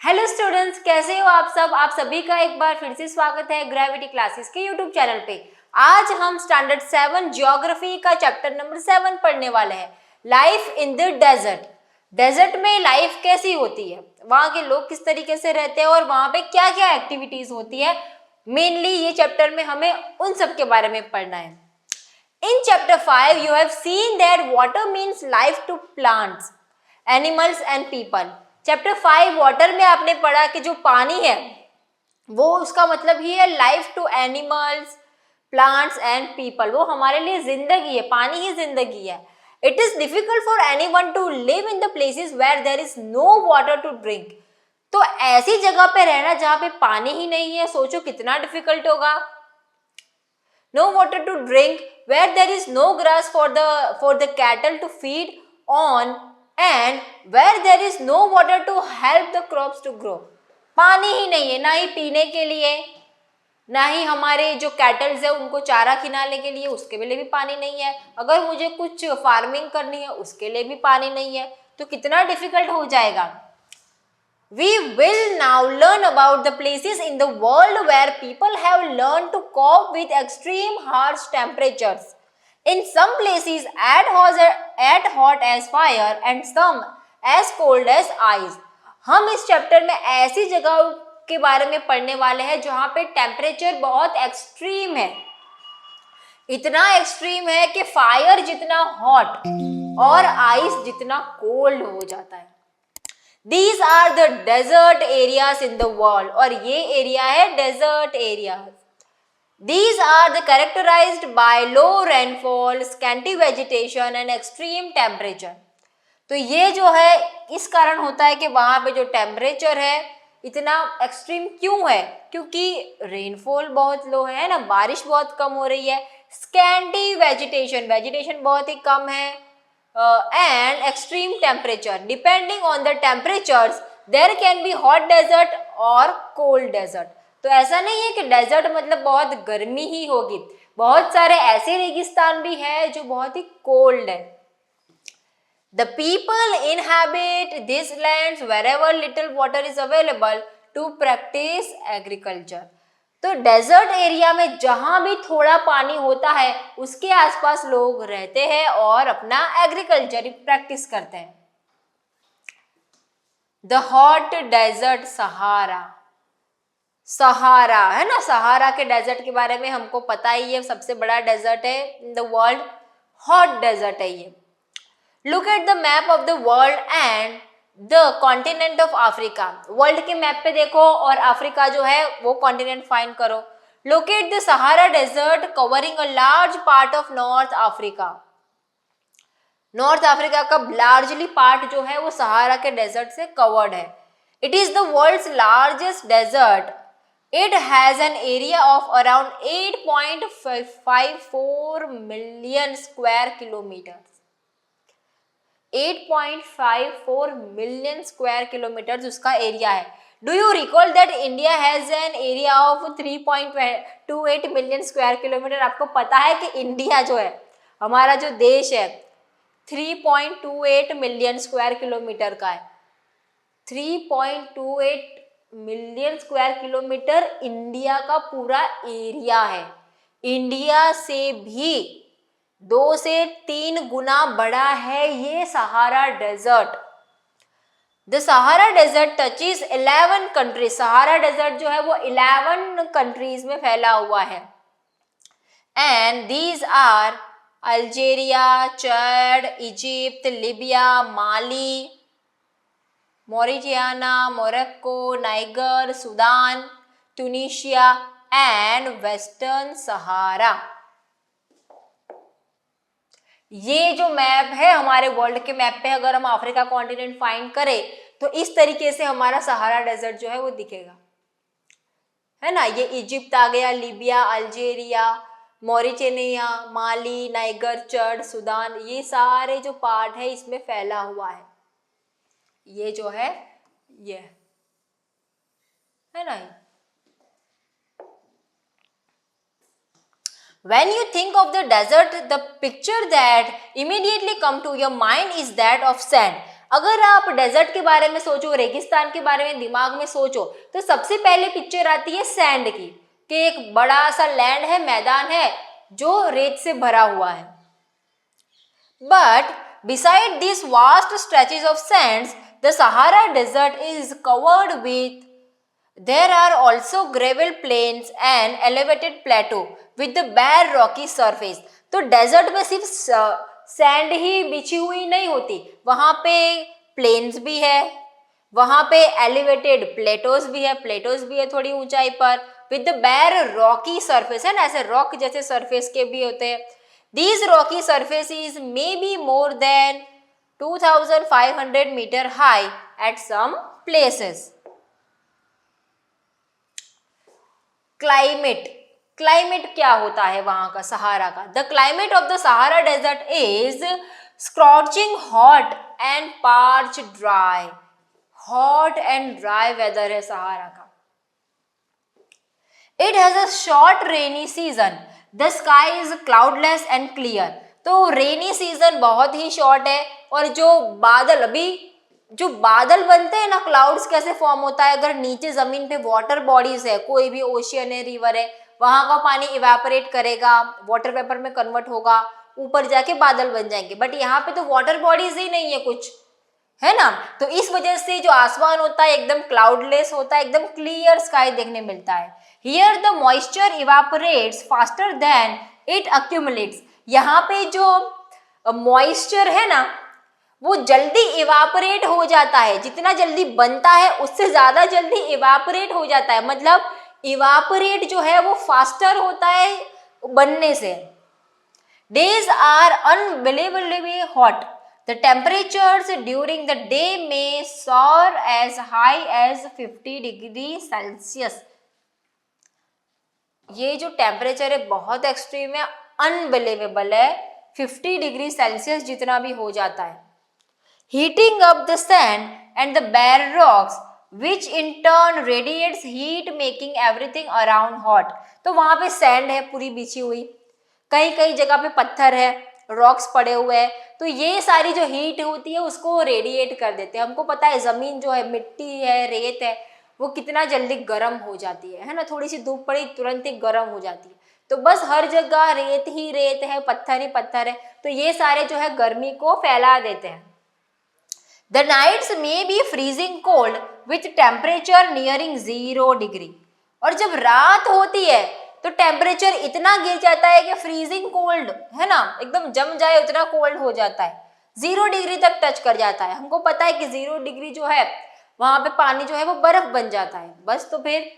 Hello students, कैसे हो आप सब। आप सभी का एक बार फिर से स्वागत है ग्रेविटी क्लासेस के यूट्यूब चैनल पे। आज हम स्टैंडर्ड 7 ज्योग्राफी का चैप्टर नंबर 7 पढ़ने वाले हैं, life in the desert. Desert में लाइफ कैसी होती है, वहाँ के लोग किस तरीके से रहते हैं और वहाँ पे क्या क्या एक्टिविटीज होती है, मेनली ये चैप्टर में हमें उन सब के बारे में पढ़ना है। In chapter 5, you have seen that water means life to plants, animals and people. Chapter 5 water में आपने पढ़ा कि जो पानी है वो उसका मतलब ही है life to animals, plants and people. वो हमारे लिए जिंदगी है, पानी ही जिंदगी है। It is difficult for anyone to live in the places where there is no water to drink. तो ऐसी जगह पे रहना जहाँ पे पानी ही नहीं है, सोचो कितना डिफिकल्ट होगा। No water to drink, where there is no grass for the cattle to feed on, and where there is no water to help the crops to grow. पानी ही नहीं है, ना ही पीने के लिए, ना ही हमारे जो कैटल्स है उनको चारा खिलाने के लिए, उसके लिए भी पानी नहीं है। अगर मुझे कुछ फार्मिंग करनी है उसके लिए भी पानी नहीं है, तो कितना डिफिकल्ट हो जाएगा। We will now learn about the places in the world where people have learned to cope with extreme harsh temperatures. In some places hot as fire and some as cold as ice. हम इस chapter में ऐसी जगहों के बारे में पढ़ने वाले हैं जहाँ पे टेम्परेचर बहुत एक्सट्रीम है। इतना एक्सट्रीम है कि फायर जितना हॉट और आइस जितना कोल्ड हो जाता है। These are the desert areas in the world, और ये एरिया है desert areas. These are the characterized by low rainfall, scanty vegetation and extreme temperature. तो ये जो है इस कारण होता है कि वहाँ पे जो टेम्परेचर है इतना एक्सट्रीम क्यों है, क्योंकि रेनफॉल बहुत लो है ना, बारिश बहुत कम हो रही है। स्कैंटी वेजिटेशन, वेजिटेशन बहुत ही कम है। And extreme temperature. Depending on the temperatures, there can be hot desert or cold desert. तो ऐसा नहीं है कि डेजर्ट मतलब बहुत गर्मी ही होगी, बहुत सारे ऐसे रेगिस्तान भी है जो बहुत ही कोल्ड है। The people inhabit these lands wherever little water is available to practice agriculture. तो डेजर्ट एरिया में जहां भी थोड़ा पानी होता है उसके आसपास लोग रहते हैं और अपना एग्रीकल्चर प्रैक्टिस करते हैं। द हॉट डेजर्ट सहारा, सहारा है ना, सहारा के डेजर्ट के बारे में हमको पता ही है, सबसे बड़ा डेजर्ट है in the world, hot desert है ये। Look at the map of the world and the continent of Africa. World के मैप पे देखो और अफ्रीका जो है वो कॉन्टिनेंट फाइंड करो। Locate the Sahara desert covering a large part of North Africa. North Africa का लार्जली पार्ट जो है वो सहारा के डेजर्ट से कवर्ड है। It is the world's largest desert. It has an area of around 8.54 million square kilometre. 8.54 million square kilometre उसका area है। Do you recall that India has an area of 3.28 million square kilometre. आपको पता है कि India जो है, हमारा जो देश है, 3.28 मिलियन स्क्वायर किलोमीटर का है। 3.28 मिलियन स्क्वायर किलोमीटर इंडिया का पूरा एरिया है। इंडिया से भी 2 से 3 गुना बड़ा है ये सहारा desert. The Sahara desert touches 11 countries. Sahara desert जो है वो 11 कंट्रीज में फैला हुआ है। And these are Algeria, Chad, Egypt, Libya, Mali, Mauritania, Morocco, Niger, Sudan, Tunisia and Western Sahara. ये जो मैप है हमारे वर्ल्ड के मैप पे, अगर हम अफ्रीका कॉन्टिनेंट फाइंड करें तो इस तरीके से हमारा सहारा डेजर्ट जो है वो दिखेगा, है ना। ये इजिप्ट आ गया, लीबिया, अल्जेरिया, मॉरिटानिया, माली, नाइगर, चड, सूडान, ये सारे जो पार्ट है इसमें फैला हुआ है। ये जो है ये है ना। When you think of the desert, the picture that immediately come to your mind is that of sand. अगर आप डेजर्ट के बारे में सोचो, रेगिस्तान के बारे में दिमाग में सोचो, तो सबसे पहले पिक्चर आती है सैंड की, कि एक बड़ा सा लैंड है, मैदान है जो रेत से भरा हुआ है। But beside these vast stretches of sands, the Sahara Desert is covered with, there are also gravel plains and elevated plateau with the bare rocky surface. तो डेजर्ट में सिर्फ सैंड ही बिछी हुई नहीं होती, वहां पे प्लेन्स भी है, वहां पे एलिवेटेड प्लेटोज भी है थोड़ी ऊंचाई पर, विद द बेर रॉकी सरफेस, है ना, ऐसे रॉक जैसे सरफेस के भी होते हैं। These rocky surfaces may be more than 2500 meter high at some places. Climate क्या होता है वहां का, सहारा का? The climate of the Sahara desert is scorching hot and parched dry. Hot and dry weather है सहारा का। It has a short rainy season, the sky is cloudless and clear. तो rainy season बहुत ही short है, और जो बादल बनते हैं ना, क्लाउड्स कैसे फॉर्म होता है, अगर नीचे जमीन पे वाटर बॉडीज है, कोई भी ओशियन है, रिवर है, वहां का पानी इवेपोरेट करेगा, वाटर वेपर में कन्वर्ट होगा, ऊपर जाके बादल बन जाएंगे। बट यहाँ पे तो वाटर बॉडीज ही नहीं है कुछ, है ना, तो इस वजह से जो आसमान होता है एकदम क्लाउडलेस होता है, एकदम क्लियर स्काई देखने मिलता है। Here the moisture evaporates faster than it accumulates. यहाँ पे जो मॉइस्चर है ना, वो जल्दी इवापोरेट हो जाता है, जितना जल्दी बनता है उससे ज्यादा जल्दी इवापोरेट हो जाता है, मतलब इवापोरेट जो है वो फास्टर होता है बनने से। Days are unbelievably hot, the temperatures during the day में soar as high as 50 degree Celsius. ये जो टेम्परेचर है बहुत एक्सट्रीम है, अनबिलीवेबल है, 50 डिग्री सेल्सियस जितना भी हो जाता है। Heating up the sand and the bare rocks which in turn radiates heat making everything around hot. तो वहां पे सैंड है पूरी बिछी हुई, कई कई जगह पे पत्थर है, रॉक्स पड़े हुए हैं, तो ये सारी जो हीट होती है उसको रेडिएट कर देते हैं। हमको पता है जमीन जो है, मिट्टी है, रेत है, वो कितना जल्दी गर्म हो जाती है ना, थोड़ी सी धूप पड़ी तुरंत ही गर्म हो जाती है। तो बस हर जगह रेत ही रेत है, पत्थर ही पत्थर है, तो ये सारे जो है गर्मी को फैला देते हैं। The nights may be freezing cold with temperature nearing 0 degree. और जब रात होती है तो टेम्परेचर इतना गिर जाता है कि फ्रीजिंग कोल्ड, है ना, एकदम जम जाए उतना कोल्ड हो जाता है, 0 डिग्री तक टच कर जाता है। हमको पता है कि 0 डिग्री जो है वहां पे पानी जो है वो बर्फ बन जाता है, बस तो फिर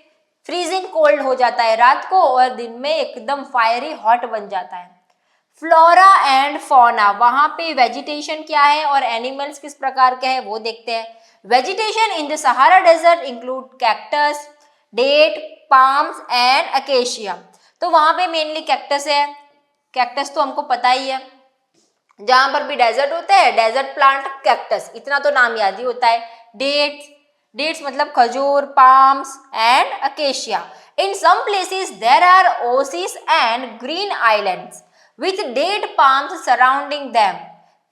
फ्रीजिंग कोल्ड हो जाता है रात को, और दिन में एकदम फायरी हॉट बन जाता है। फ्लोरा एंड फौना, वहां पे वेजिटेशन क्या है और एनिमल्स किस प्रकार के हैं वो देखते हैं। Vegetation in the Sahara desert include cactus, date, palms and acacia. तो वहां पे मेनली कैक्टस है, कैक्टस तो हमको पता ही है, जहां पर भी डेजर्ट होता है डेजर्ट प्लांट कैक्टस, इतना तो नाम याद ही होता है। डेट्स मतलब खजूर, palms and acacia. In some places there are oasis and green islands with date palms surrounding them.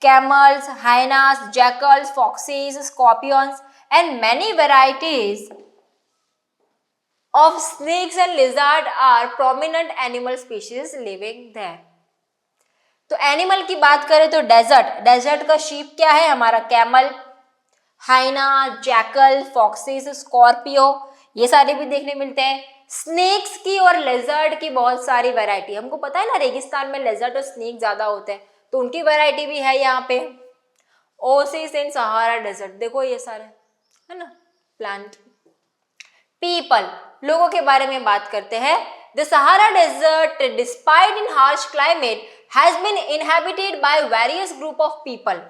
Camels, hyenas, jackals, foxes, scorpions and many varieties of snakes and lizards are prominent animal species living there. तो animal की बात करें तो desert का sheep क्या है हमारा, camel, हाइना, jackal, foxes, Scorpio, ये सारे भी देखने मिलते हैं। स्नेक्स की और लेजर्ड की बहुत सारी वैरायटी, हमको पता है ना रेगिस्तान में लेजर्ड और स्नेक ज्यादा होते हैं, तो उनकी वैरायटी भी है यहाँ पे। ओसिस इन सहारा डेजर्ट, देखो ये सारे है ना प्लांट। पीपल, लोगों के बारे में बात करते हैं। The Sahara desert despite in harsh climate has been inhabited by various group of people.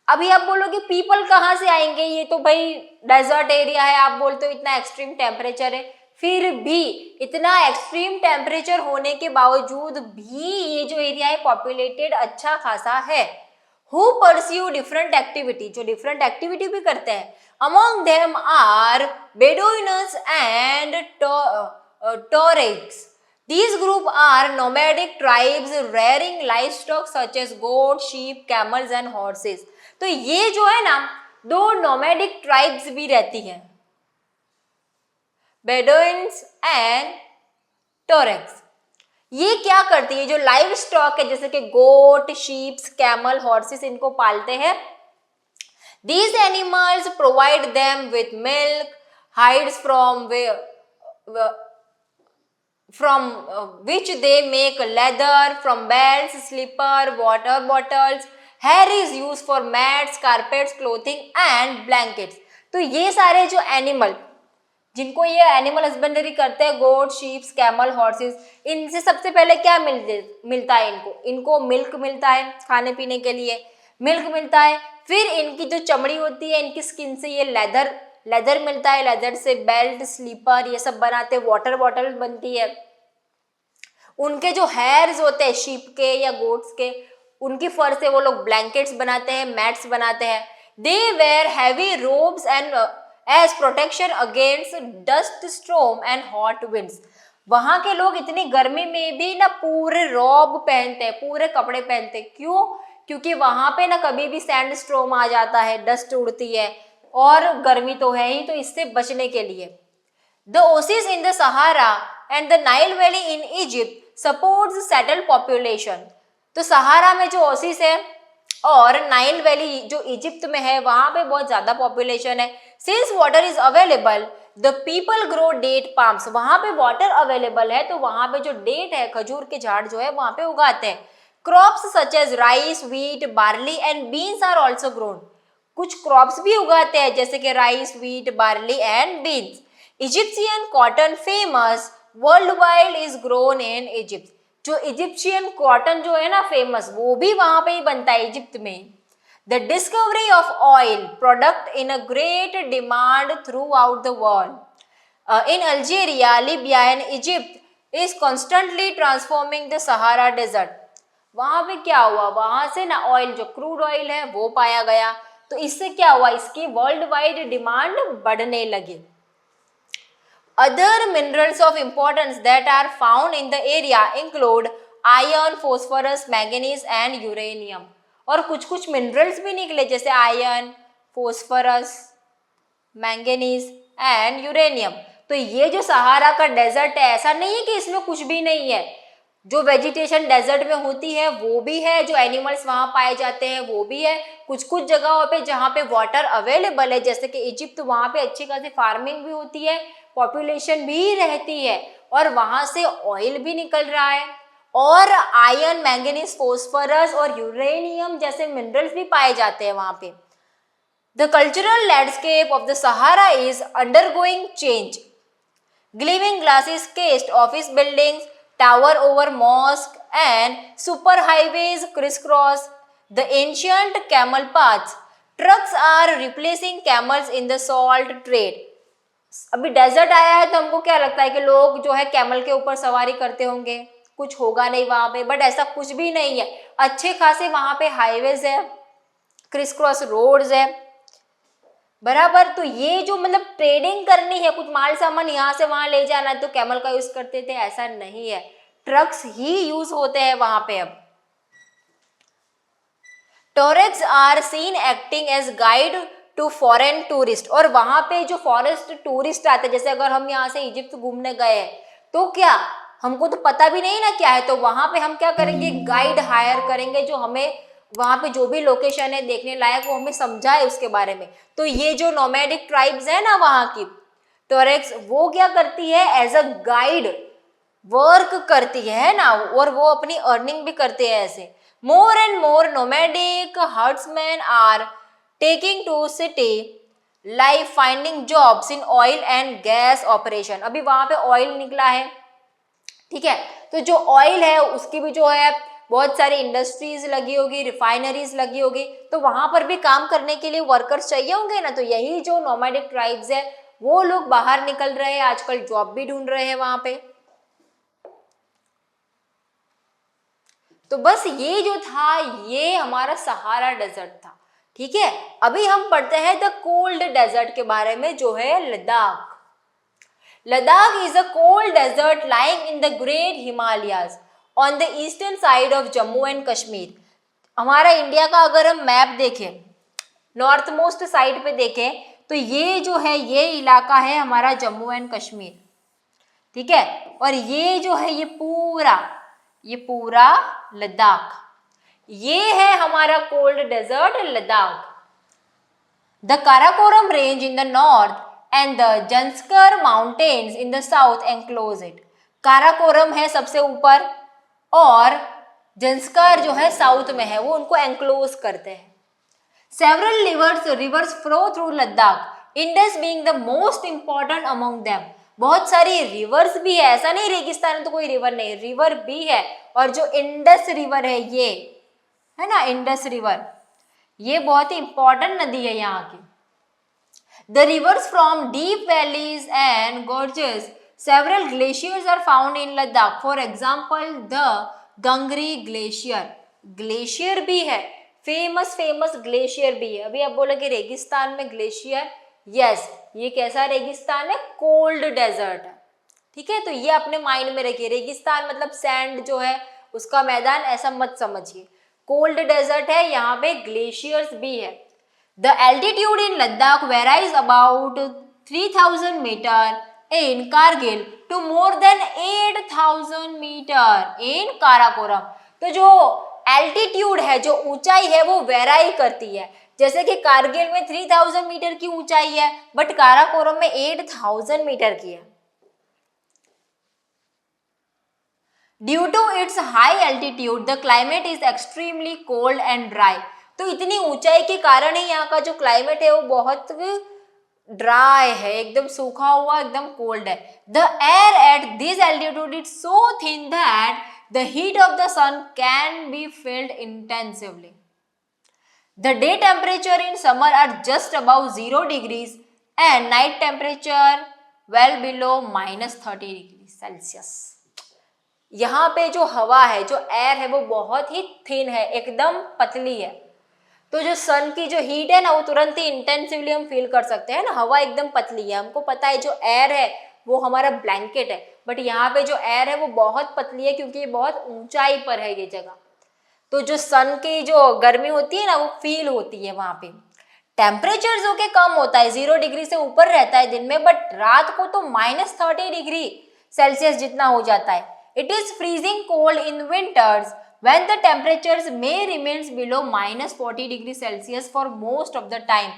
अभी आप बोलोगे पीपल कहाँ से आएंगे, ये तो भाई डेजर्ट एरिया है, आप बोलते हो इतना एक्सट्रीम टेम्परेचर है, फिर भी इतना एक्सट्रीम टेम्परेचर होने के बावजूद भी ये जो एरिया है पॉपुलेटेड अच्छा खासा है। हु परस्यू डिफरेंट एक्टिविटी, जो डिफरेंट एक्टिविटी भी करते हैं। Among them are Bedouins and Tuaregs. These group are nomadic tribes rearing livestock such as goats, sheep, camels and horses. तो ये जो है ना, दो नोमैडिक ट्राइब्स भी रहती हैं, बेडोइन्स एंड टोरेक्स। ये क्या करती है, जो लाइव स्टॉक है जैसे कि गोट, शीप्स, कैमल, हॉर्सेस, इनको पालते हैं। These animals provide them with milk, hides from which they make leather, from belts, slipper, water bottles. Hair is used for mats, carpets, clothing and blankets. तो ये सारे जो एनिमल, जिनको ये एनिमल हस्बेंडरी करते हैं, गोट, शीप्स, कैमल, हॉर्सेस, इनसे सबसे पहले क्या मिलता है इनको मिल्क मिलता है, खाने पीने के लिए मिल्क मिलता है। फिर इनकी जो चमड़ी होती है, इनकी स्किन से ये लेदर मिलता है, लेदर से बेल्ट, स्लीपर ये सब बनाते हैं, वाटर बॉटल बनती है। उनके जो हेयर्स होते हैं शीप के या गोट्स के, उनकी फर से वो लोग ब्लैंकेट्स बनाते हैं, मैट्स बनाते हैं। They wear heavy robes and as protection against dust storm and hot winds. वहां के लोग इतनी गर्मी में भी ना पूरे रॉब पहनते हैं, पूरे कपड़े पहनते हैं। क्यों? क्योंकि वहां पे ना कभी भी सैंड स्टॉर्म आ जाता है, डस्ट उड़ती है और गर्मी तो है ही, तो इससे बचने के लिए। The Oasis in the Sahara and the Nile valley in Egypt supports settled population. तो सहारा में जो ओसिस है और नाइल वैली जो इजिप्ट में है, वहां पे बहुत ज्यादा पॉपुलेशन है। Since water is available the people grow date palms. वहां पे वाटर अवेलेबल है तो वहां पे जो डेट है, खजूर के झाड़ जो है वहां पे उगाते हैं। Crops such as rice, wheat, barley and beans are also grown. कुछ क्रॉप्स भी उगाते हैं जैसे कि rice, wheat, barley and beans. Egyptian cotton famous world wide is grown in Egypt. जो इजिप्शियन कॉटन जो है ना फेमस, वो भी वहां पे ही बनता है इजिप्ट में। The discovery of oil product in a great demand throughout the world in Algeria, Libya and Egypt is constantly transforming the Sahara desert. वहां पे क्या हुआ, वहां से ना ऑयल, जो क्रूड ऑयल है वो पाया गया, तो इससे क्या हुआ, इसकी वर्ल्ड वाइड डिमांड बढ़ने लगी। Other minerals of importance that are found in the area include iron, phosphorus, manganese and uranium। और कुछ कुछ मिनरल्स भी निकले जैसे iron, phosphorus, manganese and uranium. तो ये जो सहारा का डेजर्ट है, ऐसा नहीं है कि इसमें कुछ भी नहीं है। जो वेजिटेशन डेजर्ट में होती है वो भी है, जो एनिमल्स वहां पाए जाते हैं वो भी है। कुछ कुछ जगहों पे जहाँ पे वाटर अवेलेबल है जैसे कि इजिप्ट, वहां पे अच्छी खासी फार्मिंग भी होती है, पॉपुलेशन भी रहती है और वहां से ऑयल भी निकल रहा है और आयरन, मैंगनीज, फोस्फरस और यूरेनियम जैसे मिनरल्स भी पाए जाते हैं वहां पे। The cultural landscape of the Sahara is undergoing change. Gleaming glasses cased office buildings, tower over mosque and super highways crisscross the ancient camel paths. Trucks are replacing camels in the salt trade. अभी desert आया है तो हमको क्या लगता है कि लोग जो है कैमल के ऊपर सवारी करते होंगे, कुछ होगा नहीं वहां पे, बट ऐसा कुछ भी नहीं है। अच्छे खासे वहां पे हाईवेज है, क्रिस क्रॉस रोड्स है, बराबर। तो ये जो मतलब ट्रेडिंग करनी है, कुछ माल सामान यहाँ से वहां ले जाना है तो कैमल का यूज करते थे, ऐसा नहीं है, ट्रक्स ही यूज होते हैं वहां पे अब। Tuaregs are seen acting as guide to foreign tourist. और वहां पे जो फॉरेस्ट टूरिस्ट आते हैं, जैसे अगर हम यहाँ से इजिप्ट घूमने गए हैं तो क्या हमको तो पता भी नहीं ना क्या है, तो वहां पे हम क्या करेंगे, गाइड हायर करेंगे जो हमें वहां पे जो भी लोकेशन है देखने लायक वो हमें समझाए उसके बारे में। तो ये जो नोमैडिक ट्राइब्स है ना वहां की टोरेक्स, वो क्या करती है, एज अ गाइड वर्क करती है ना, और वो अपनी अर्निंग भी करते हैं ऐसे। More and more nomadic herdsmen are taking to city life, finding jobs in oil and gas operation. अभी वहां पे ऑयल निकला है, ठीक है, तो जो ऑयल है उसकी भी जो है बहुत सारी इंडस्ट्रीज लगी होगी, रिफाइनरीज लगी होगी, तो वहां पर भी काम करने के लिए वर्कर्स चाहिए होंगे ना। तो यही जो नोमैडिक ट्राइब्स है वो लोग बाहर निकल रहे हैं, आजकल जॉब भी ढूंढ रहे हैं वहां पे। तो बस ये जो था ये हमारा सहारा डेजर्ट था, ठीक है। अभी हम पढ़ते हैं द कोल्ड डेजर्ट के बारे में, जो है Ladakh. Ladakh is a cold desert lying in the great Himalayas on the eastern side of Jammu and Kashmir. हमारा इंडिया का अगर हम मैप देखें नॉर्थ मोस्ट साइड पे देखें तो ये जो है ये इलाका है हमारा जम्मू एंड कश्मीर, ठीक है। और ये जो है ये पूरा लद्दाख, ये है हमारा cold desert Ladakh. The Karakoram range in the north and the Zanskar mountains in the south enclose it. Karakoram है सबसे ऊपर और जंस्कर जो है साउथ में है, वो उनको एनक्लोज करते हैं। Several reverse flow through Ladakh, Indus being the most important among them. बहुत सारी रिवर्स भी है, ऐसा नहीं रेगिस्तान में तो कोई रिवर नहीं, रिवर भी है। और जो इंडस रिवर है ये है ना, इंडस रिवर, ये बहुत ही इंपॉर्टेंट नदी है यहाँ की। The reverse from deep valleys and gorges, several glaciers are found in Ladakh. For example, the Gangri glacier, glacier भी है, फेमस ग्लेशियर भी है। अभी आप बोलोगे रेगिस्तान में ग्लेशियर, यस, ये कैसा रेगिस्तान है, कोल्ड डेजर्ट है, ठीक है। तो ये अपने माइंड में रखिए, रेगिस्तान मतलब सैंड जो है उसका मैदान, ऐसा मत समझिए। कोल्ड डेजर्ट है, यहाँ पे ग्लेशियर्स भी है। The altitude in Ladakh varies about 3000 meter in Kargil to more than 8000 meter in Karakoram. तो जो एल्टीट्यूड है, जो ऊंचाई है, वो वेराई करती है। जैसे कि कारगिल में 3000 मीटर की ऊंचाई है, बट काराकोरम में 8000 मीटर की है। Due to its high altitude the climate is extremely cold and dry. तो इतनी ऊंचाई के कारण ही यहाँ का जो क्लाइमेट है वो बहुत ड्राई है, एकदम सूखा हुआ, एकदम कोल्ड है। The air at this altitude is so thin that the heat of the sun can be felt intensively. The day temperature in summer are just about 0 degrees and night temperature well below -30 degree Celsius. यहाँ पे जो हवा है, जो air है, वो बहुत ही thin है, एकदम पतली है। तो जो सन की जो हीट है ना, वो तुरंत ही इंटेंसिवली हम फील कर सकते हैं ना। हवा एकदम पतली है, हमको पता है जो एयर है वो हमारा ब्लैंकेट है, बट यहाँ पे जो एयर है वो बहुत पतली है, क्योंकि ये बहुत ऊंचाई पर है ये जगह। तो जो सन की जो गर्मी होती है ना, वो फील होती है वहाँ पे। टेम्परेचर जो कि कम होता है, 0 डिग्री से ऊपर रहता है दिन में, बट रात को तो -30 डिग्री सेल्सियस जितना हो जाता है। It is freezing cold in winters when the temperatures may remains below -40 degree Celsius for most of the time।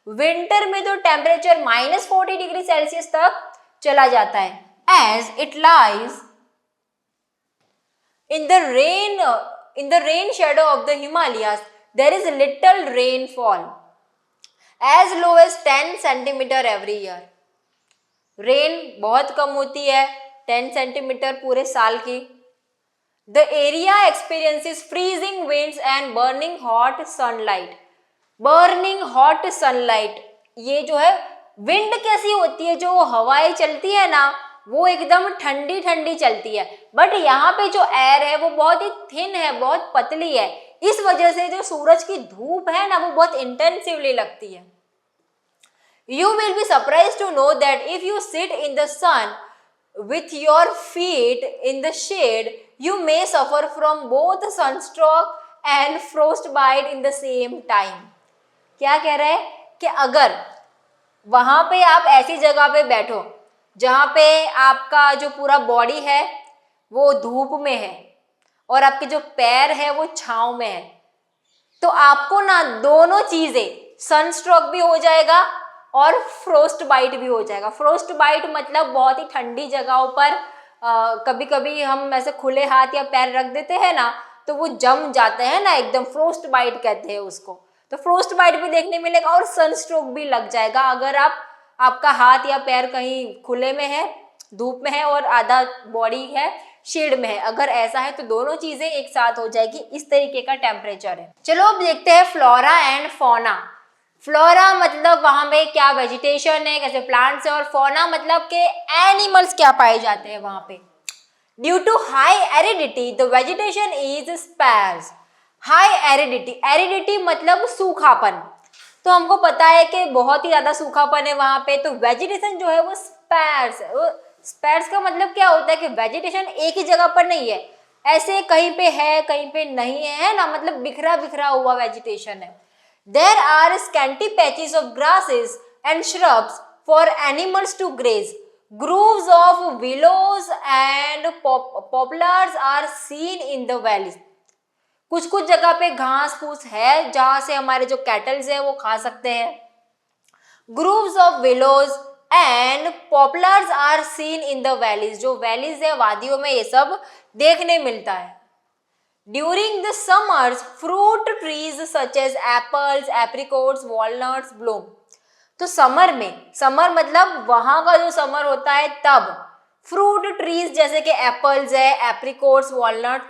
Winter में तो टेम्परेचर -40 डिग्री सेल्सियस तक चला जाता है। as it lies in the rain shadow of the Himalayas, there is little rainfall as low as 10 centimetre every year। Rain बहुत कम होती है, 10 centimetre पूरे साल की। The area experiences freezing winds and burning hot sunlight। Burning hot sunlight, ये जो है wind कैसी होती है, जो हवाएं चलती है ना, वो एकदम ठंडी ठंडी चलती है, बट यहाँ पे जो एयर है वो बहुत ही थिन है, बहुत पतली है। इस वजह से जो सूरज की धूप है ना, वो बहुत इंटेंसिवली लगती है। You will be surprised to know that if you sit in the sun with your feet in the shade, you may suffer from both sunstroke and frostbite in the same time। क्या कह रहा है कि अगर वहां पे आप ऐसी जगह पे बैठो जहां पे आपका जो पूरा बॉडी है वो धूप में है और आपके जो पैर है वो छांव में है, तो आपको ना दोनों चीजें, सनस्ट्रोक भी हो जाएगा और फ्रोस्ट बाइट भी हो जाएगा। फ्रोस्ट बाइट मतलब बहुत ही ठंडी जगहों पर कभी कभी हम ऐसे खुले हाथ या पैर रख देते हैं ना, तो वो जम जाते हैं ना एकदम, फ्रोस्ट बाइट कहते हैं उसको। तो फ्रोस्ट बाइट भी देखने मिलेगा और सनस्ट्रोक भी लग जाएगा अगर आपका हाथ या पैर कहीं खुले में है, धूप में है, और आधा बॉडी है शेड में है। अगर ऐसा है तो दोनों चीजें एक साथ हो जाएगी। इस तरीके का टेम्परेचर है। चलो अब देखते हैं फ्लोरा एंड फौना। फ्लोरा मतलब वहां पे क्या वेजिटेशन है, कैसे प्लांट्स है, और फौना मतलब के एनिमल्स क्या पाए जाते हैं वहां पे। Due to high aridity the vegetation is sparse. High aridity, aridity मतलब सूखापन, तो हमको पता है कि बहुत ही ज्यादा सूखापन है वहां पे, तो वेजिटेशन जो है वो स्पार्स है। वो स्पार्स का मतलब क्या होता है कि वेजिटेशन एक ही जगह पर नहीं है, ऐसे कहीं पे है कहीं पे नहीं है ना, मतलब बिखरा बिखरा हुआ वेजिटेशन है। There are scanty patches of grasses and shrubs for animals to graze. Groves of willows and poplars are seen in the valleys. कुछ कुछ जगह पे घास फूस है जहां से हमारे जो कैटल्स है वो खा सकते हैं. Groves of willows and poplars are seen in the valleys. जो वैलीज है वादियों में ये सब देखने मिलता है. During the summers, fruit trees such as apples, apricots, walnuts bloom. तो समर में, समर मतलब वहां का जो समर होता है तब फ्रूट ट्रीज जैसे कि एप्पल्स है, एप्रिकोट्स, वॉलनट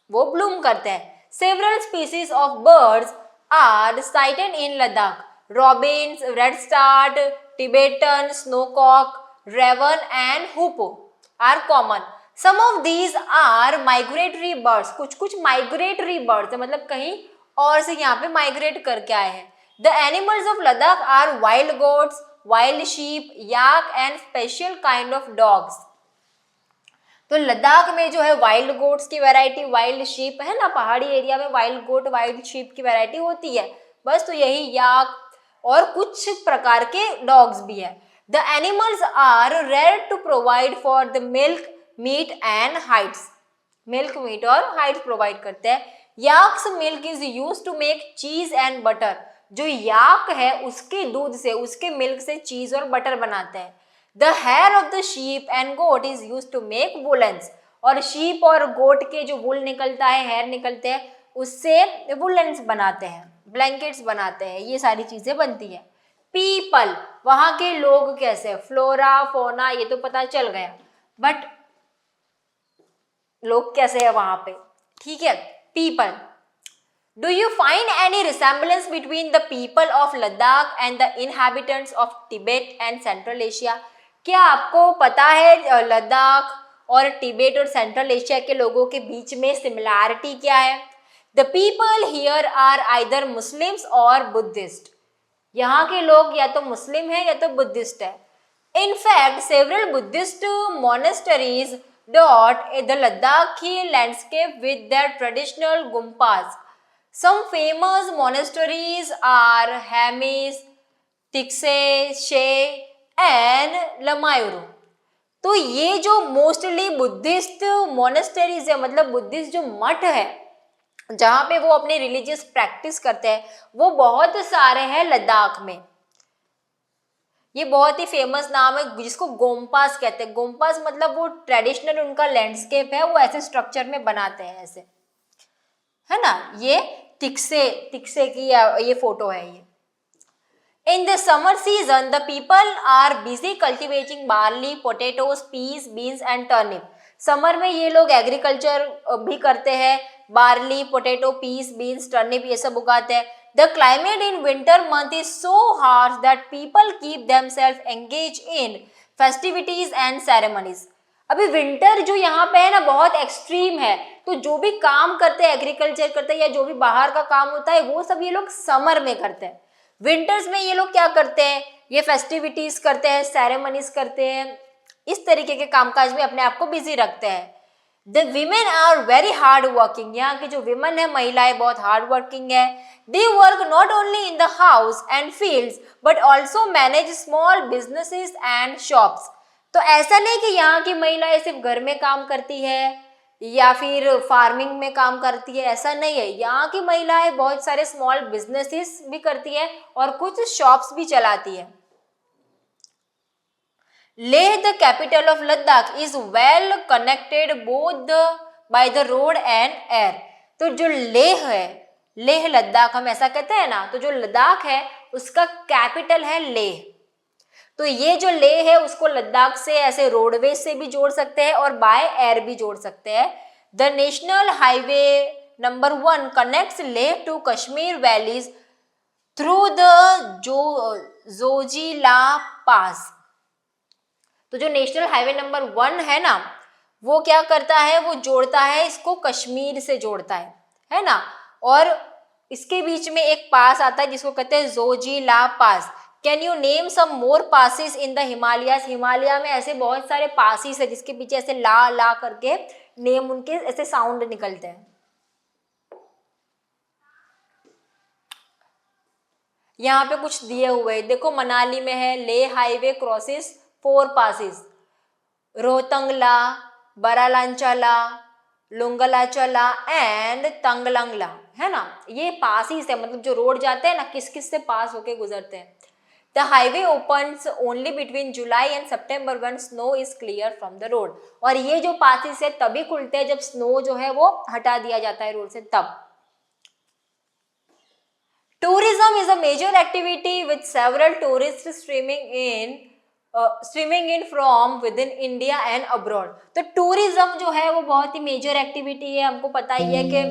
वो ब्लूम करते हैं. Several species of birds are sighted in Ladakh. Robins, redstart, Tibetan snowcock, raven and hoopoe are common. Some of these are migratory birds. कुछ migratory birds है मतलब कहीं और से यहाँ पे migrate करके आए हैं. The animals of Ladakh are wild goats, wild sheep, yak and special kind of dogs. तो लद्दाख में जो है वाइल्ड गोट्स की वैरायटी, वाइल्ड शीप है ना, पहाड़ी एरिया में वाइल्ड गोट वाइल्ड शीप की वैरायटी होती है बस. तो यही याक और कुछ प्रकार के डॉग्स भी है. The animals are rare to provide for the milk meat and hides. Milk meat और हाइड्स प्रोवाइड करते हैं. Yaks milk is use to make cheese and butter. जो याक है उसके दूध से, उसके मिल्क से चीज और बटर बनाते हैं. The hair of the sheep and goat is used to make woolens. और sheep और goat के जो wool निकलता है, hair निकलते हैं, उससे woolens बनाते हैं, blankets बनाते हैं, ये सारी चीजें बनती हैं. People, वहाँ के लोग कैसे, फ्लोरा फोना ये तो पता चल गया, बट लोग कैसे है वहाँ पे, ठीक है. People. Do you find any resemblance between the people of Ladakh and the inhabitants of Tibet and Central Asia? क्या आपको पता है लद्दाख और तिब्बत और सेंट्रल एशिया के लोगों के बीच में सिमिलैरिटी क्या है? The people here are either Muslims or Buddhist. यहाँ के लोग या तो मुस्लिम है या तो बुद्धिस्ट है. In fact several Buddhist monasteries dot the Ladakhi landscape with their traditional gompas. Some famous monasteries are Hemis, Thiksey, Shey and लमायूरो. तो ये जो मोस्टली बुद्धिस्ट मोनेस्टरीज है मतलब बुद्धिस्ट जो मठ है जहाँ पे वो अपनी रिलीजियस प्रैक्टिस करते हैं वो बहुत सारे हैं लद्दाख में. ये बहुत ही फेमस नाम है जिसको गोम्पास कहते हैं. गोम्पास मतलब वो ट्रेडिशनल उनका लैंडस्केप है, वो ऐसे स्ट्रक्चर में बनाते हैं ऐसे, है ना. ये तिक्से की ये फोटो है. ये in the summer season the people are busy cultivating barley, potatoes, peas, beans and turnip. Summer में ये लोग एग्रीकल्चर भी करते हैं, barley, potato, peas, beans, turnip ये सब उगाते हैं. The climate in winter month is so harsh that people keep themselves engaged in festivities and ceremonies. अभी विंटर जो यहाँ पे है ना बहुत एक्सट्रीम है, तो जो भी काम करते हैं एग्रीकल्चर करते हैं या जो भी बाहर का काम होता है वो सब ये लोग समर में करते हैं. विंटर्स में ये लोग क्या करते हैं, ये फेस्टिविटीज करते हैं, सेरेमनीज करते हैं, इस तरीके के कामकाज में अपने आप को बिजी रखते हैं. The women are very hard working. यहाँ की जो विमेन है, महिलाएं बहुत हार्ड वर्किंग है. They work not only in the house and fields but also manage small businesses and shops. तो ऐसा नहीं कि यहाँ की महिलाएं सिर्फ घर में काम करती है या फिर फार्मिंग में काम करती है, ऐसा नहीं है. यहाँ की महिलाएं बहुत सारे स्मॉल बिजनेसेस भी करती है और कुछ शॉप्स भी चलाती है. Leh the capital of Ladakh is well connected both by the road and air. तो जो लेह है, लेह लद्दाख हम ऐसा कहते हैं ना, तो जो लद्दाख है उसका कैपिटल है लेह. तो ये जो लेह है उसको लद्दाख से ऐसे रोडवेज से भी जोड़ सकते हैं और बाय एयर भी जोड़ सकते हैं. The national highway number 1 connects Leh to Kashmir valleys through the Zojila pass. तो जो नेशनल हाईवे नंबर 1 है ना वो क्या करता है, वो जोड़ता है इसको कश्मीर से जोड़ता है ना. और इसके बीच में एक पास आता है जिसको कहते हैं Zojila pass. Can you name some more passes in the Himalayas. Himalaya में ऐसे बहुत सारे पासिस है जिसके पीछे ऐसे ला ला करके नेम उनके ऐसे साउंड निकलते हैं. यहाँ पे कुछ दिए हुए हैं, देखो मनाली में है Leh highway crosses 4 passes, Rohtangla, Baralachala, Lungalachala and Tanglangla, है ना। ये पासिस है, मतलब जो रोड जाते हैं ना किस किस से पास होके गुजरते हैं। The highway opens only between July and September when snow is clear from the road. और ये जो पासिस है तभी खुलते हैं जब स्नो जो है वो हटा दिया जाता है रोड से तब। Tourism is a major activity with several tourists streaming in from within India and abroad। तो टूरिज्म जो है वो बहुत ही मेजर एक्टिविटी है, हमको पता ही है कि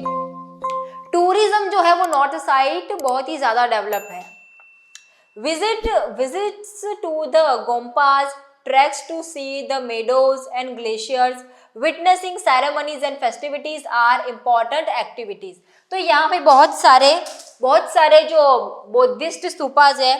टूरिज्म जो है वो नॉर्थ साइड बहुत ही ज्यादा डेवलप है। Visits to the Gompas, treks to see the meadows and glaciers, witnessing ceremonies and festivities are important activities। तो यहाँ पे बहुत सारे जो बुद्धिस्ट स्तूपास है,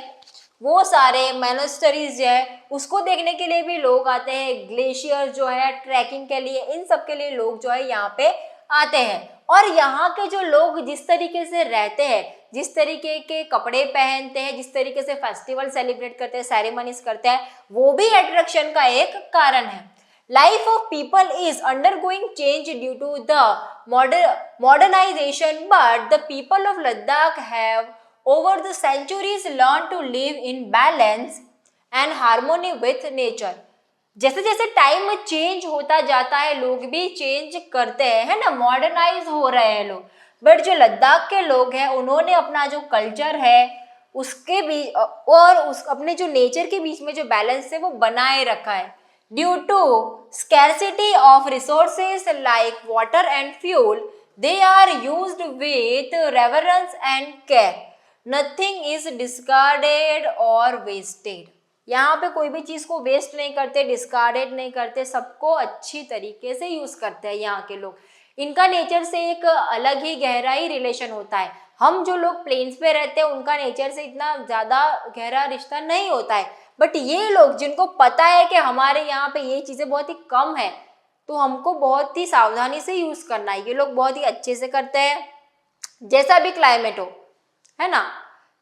वो सारे मोनेस्टरीज है, उसको देखने के लिए भी लोग आते हैं। ग्लेशियर जो है ट्रैकिंग के लिए, इन सब के लिए लोग जो है यहाँ पे आते हैं। और यहाँ के जो लोग जिस तरीके से रहते हैं, जिस तरीके के कपड़े पहनते हैं, जिस तरीके से फेस्टिवल सेलिब्रेट करते हैं, सेरेमनीज करते हैं, वो भी अट्रैक्शन का एक कारण है। Life of people is undergoing change due to the modernization, but the people of Ladakh have over the centuries learned to live in balance and harmony with nature। जैसे जैसे टाइम चेंज होता जाता है लोग भी चेंज करते हैं, है ना, मॉडर्नाइज हो रहे हैं लोग। बट जो लद्दाख के लोग हैं उन्होंने अपना जो कल्चर है उसके बीच और उस अपने जो नेचर के बीच में जो बैलेंस है वो बनाए रखा है। Due to scarcity of resources like water and fuel, they are used with reverence and care. Nothing is discarded or wasted. यहाँ पे कोई भी चीज़ को वेस्ट नहीं करते, डिस्कार्डेड नहीं करते, सबको अच्छी तरीके से यूज़ करते हैं यहाँ के लोग। इनका नेचर से एक अलग ही गहरा ही रिलेशन होता है। हम जो लोग प्लेन्स पे रहते हैं उनका नेचर से इतना ज़्यादा गहरा रिश्ता नहीं होता है, बट ये लोग जिनको पता है कि हमारे यहाँ पे ये चीज़ें बहुत ही कम है तो हमको बहुत ही सावधानी से यूज़ करना है, ये लोग बहुत ही अच्छे से करते हैं। जैसा भी क्लाइमेट हो, है ना,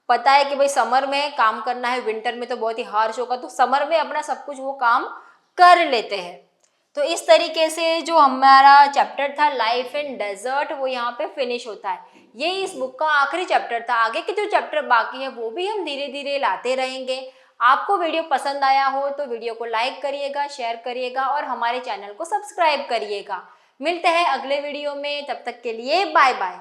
पता है कि भाई समर में काम करना है, विंटर में तो बहुत ही हार्श होगा, तो समर में अपना सब कुछ वो काम कर लेते हैं। तो इस तरीके से जो हमारा चैप्टर था लाइफ इन डेजर्ट वो यहाँ पे फिनिश होता है। ये इस बुक का आखिरी चैप्टर था। आगे के जो चैप्टर बाकी है वो भी हम धीरे धीरे लाते रहेंगे। आपको वीडियो पसंद आया हो तो वीडियो को लाइक करिएगा, शेयर करिएगा और हमारे चैनल को सब्सक्राइब करिएगा। मिलते हैं अगले वीडियो में, तब तक के लिए बाय बाय।